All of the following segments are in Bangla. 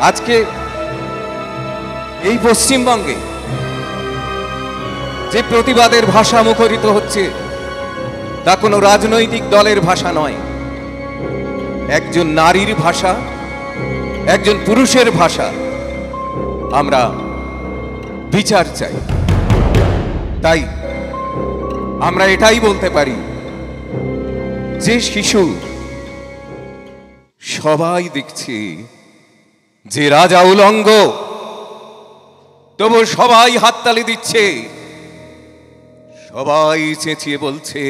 আজকে এই পশ্চিমবঙ্গে যে প্রতিবাদের ভাষা মুখরিত হচ্ছে তা কোনো রাজনৈতিক দলের ভাষা নয়, একজন নারীর ভাষা, একজন পুরুষের ভাষা। আমরা বিচার চাই। তাই আমরা এটাই বলতে পারি যে শিশু সবাই দেখছে যে রাজা উলঙ্গ, তবু সবাই হাততালি দিচ্ছে, সবাই চেঁচিয়ে বলছে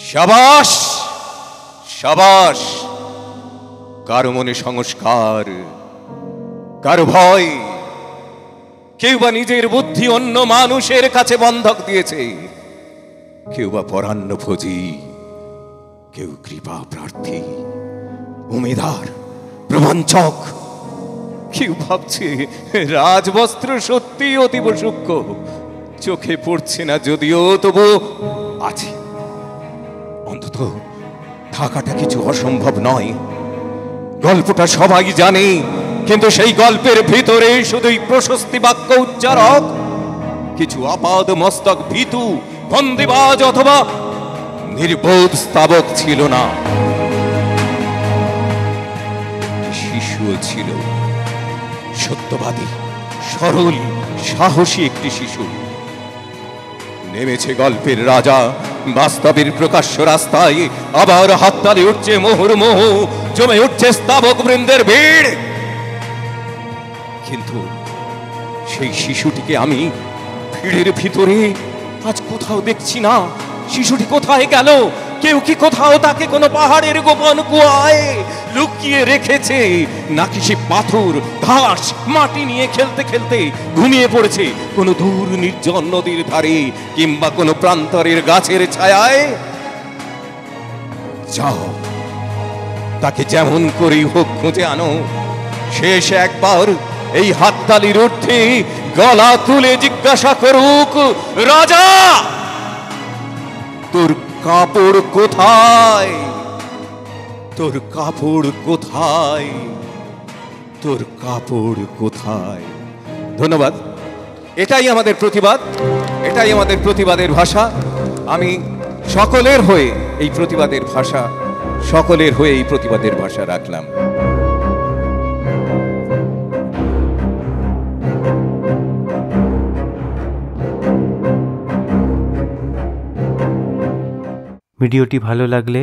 শাবাশ শাবাশ। কারো মনে সংস্কার, কারো ভয়, কেউ বা নিজের বুদ্ধি অন্য মানুষের কাছে বন্ধক দিয়েছে, কেউ বা পরান্নভোজী, কেউ কৃপা প্রার্থী, উমেদার, প্রবঞ্চক, কেউ ভাবছে রাজবস্ত্র সত্যি অতীব সূক্ষ্ম, চোখে পড়ছে না যদিও তবু আছে। অন্তত থাকাটা কিছু অসম্ভব নয়। গল্পটা সবাই জানে, কিন্তু সেই গল্পের ভিতরে শুধুই প্রশস্তি বাক্য উচ্চারক, কিছু আপাদ মস্তক ভীতু বন্দিবাজ অথবা নির্বোধ স্তাবক ছিল না। শিশুও ছিল, সত্যবাদী, সরল, সাহসী একটি শিশু। নেমেছে গল্পের রাজা বাস্তবের প্রকাশ্য রাস্তায়, আবার হাততালি উঠছে মুহুর্মুহ, জমে উঠছে স্তাবক বৃন্দের ভিড়। কিন্তু সেই শিশুটিকে আমি ভিড়ের ভিতরে আজ কোথাও দেখছি না। শিশুটি কোথায় গেল? কেউ কি কোথাও তাকে কোনো পাহাড়ের গোপন কুয়ায় লুকিয়ে রেখেছে, নাকি সে পাথর, ঘাস, মাটি নিয়ে খেলতে খেলতে ঘুমিয়ে পড়েছে কোনো দূর নির্জন নদীর ধারে কিংবা কোনো প্রান্তরের গাছের ছায়ায়? যাও, তাকে যেমন করেই হোক খুঁজে আনো। শেষ একবার এই হাততালির ঊর্ধ্বে গলা তুলে জিজ্ঞাসা করুক, রাজা তোর কাপড় কোথায়? তোর কাপড় কোথায়? তোর কাপড় কোথায়? ধন্যবাদ। এটাই আমাদের প্রতিবাদ, এটাই আমাদের প্রতিবাদের ভাষা। আমি সকলের হয়ে এই প্রতিবাদের ভাষা, সকলের হয়ে এই প্রতিবাদের ভাষা রাখলাম। ভিডিওটি ভালো লাগলে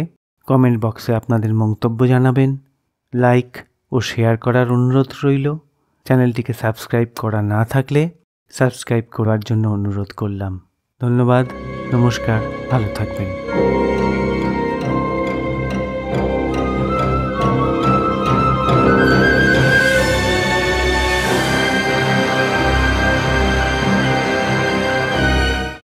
কমেন্ট বক্সে আপনাদের মন্তব্য জানাবেন, লাইক ও শেয়ার করার অনুরোধ রইল। চ্যানেলটিকে সাবস্ক্রাইব করা না থাকলে সাবস্ক্রাইব করার জন্য অনুরোধ করলাম। ধন্যবাদ, নমস্কার, ভালো থাকবেন।